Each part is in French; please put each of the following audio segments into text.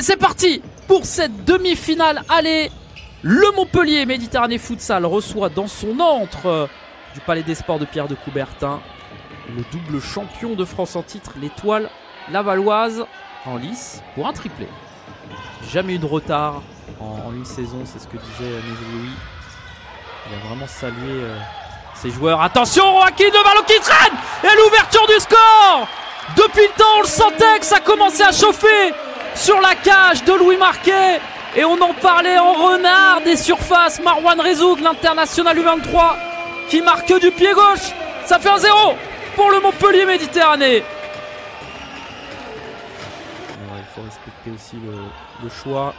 Et c'est parti pour cette demi-finale. Allez, le Montpellier Méditerranée Futsal reçoit dans son antre du Palais des Sports de Pierre de Coubertin le double champion de France en titre, l'Étoile Lavalloise, en lice pour un triplé. Jamais eu de retard en une saison, c'est ce que disait Louis. Il a vraiment salué ses joueurs. Attention, Joaquin de ballon qui traîne et l'ouverture du score. Depuis le temps, on le sentait que ça commençait à chauffer sur la cage de Louis Marquet. Et on en parlait en renard des surfaces. Marwan Rezouk, l'international U23, qui marque du pied gauche. Ça fait 1-0 pour le Montpellier Méditerranée. Il faut respecter aussi le choix.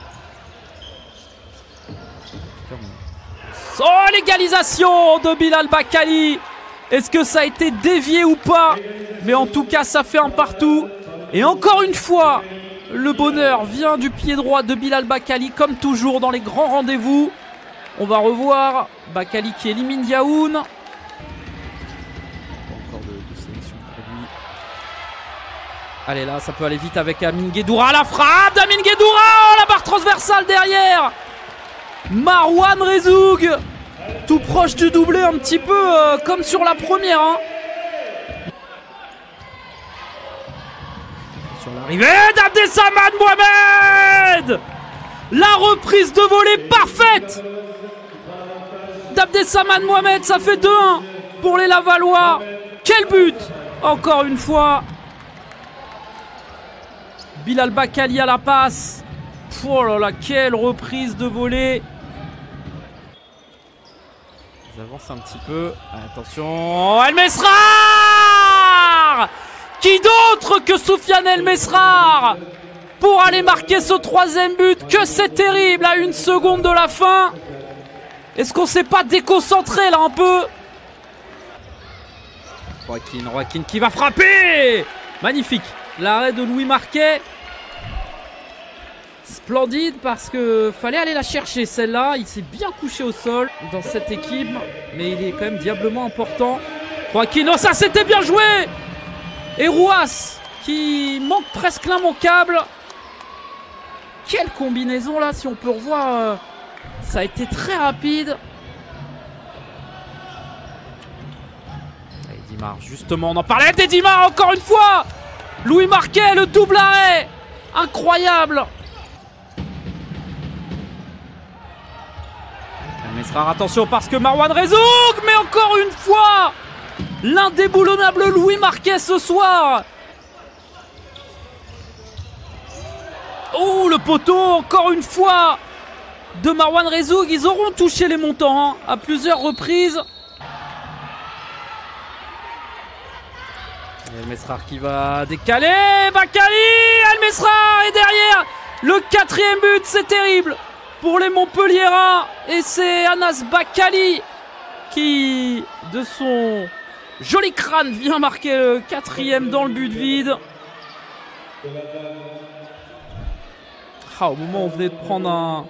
Oh, l'égalisation de Bilal Bakali. Est-ce que ça a été dévié ou pas? Mais en tout cas, ça fait un partout. Et encore une fois, le bonheur vient du pied droit de Bilal Bakali, comme toujours dans les grands rendez-vous. On va revoir Bakali qui élimine Yaoun. Encore de sélection pour lui. Allez, là, ça peut aller vite avec Amine Guédoura. La frappe d'Amine Guédoura. Oh, la barre transversale derrière. Marwan Rezouk, tout proche du doublé, un petit peu comme sur la première. Hein. Sur l'arrivée d'Abdessamad Mohamed. La reprise de volée parfaite d'Abdessamad Mohamed, ça fait 2-1 pour les Lavallois. Quel but! Encore une fois. Bilal Bakali à la passe. Oh là là, quelle reprise de volée. Ils avancent un petit peu. Attention, El Mesrar. Qui d'autre que Soufiane El Mesrar pour aller marquer ce troisième but? Que c'est terrible à 1 seconde de la fin. Est-ce qu'on s'est pas déconcentré là un peu? Joaquin qui va frapper. Magnifique. L'arrêt de Louis Marquet. Splendide parce que fallait aller la chercher celle-là. Il s'est bien couché au sol dans cette équipe. Mais il est quand même diablement important. Joaquin, oh, ça c'était bien joué. Et Rouas qui manque presque l'immanquable. Quelle combinaison là, si on peut revoir. Ça a été très rapide. Et Dimar, justement, on en parlait. Et Dimar encore une fois. Louis Marquet, le double arrêt. Incroyable. Mesrar, attention parce que Marwan Rezouk, mais encore une fois, l'indéboulonnable Louis Marquet ce soir. Oh, le poteau, encore une fois, de Marwan Rezouk. Ils auront touché les montants hein, à plusieurs reprises. El Mesrar qui va décaler. Bakali, El Mesrar est derrière. Le 4e but, c'est terrible pour les Montpelliérains. Et c'est Anas Bakali qui, de son joli crâne, vient marquer le 4e dans le but vide. Ah, au moment où on venait de prendre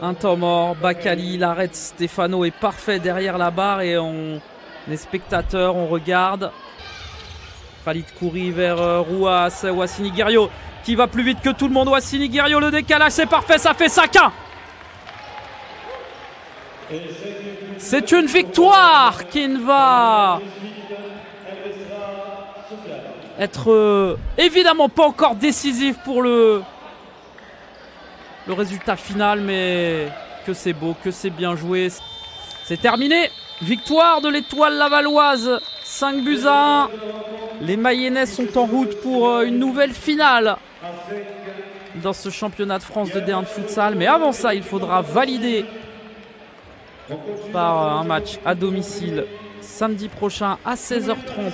un temps mort, Bakali, l'arrêt de Stéphano est parfait derrière la barre et on est spectateurs, on regarde. Khalid Khoury vers Rouas, Wassini Guerriot qui va plus vite que tout le monde. Wassini Guerriot, le décalage, c'est parfait, ça fait 5-1. C'est une victoire qui ne va être évidemment pas encore décisive pour le résultat final, mais que c'est beau, que c'est bien joué. C'est terminé. Victoire de l'Étoile Lavalloise, 5-1. Les Mayennais sont en route pour une nouvelle finale dans ce championnat de France de D1 de futsal. Mais avant ça, il faudra valider par un match à domicile samedi prochain à 16h30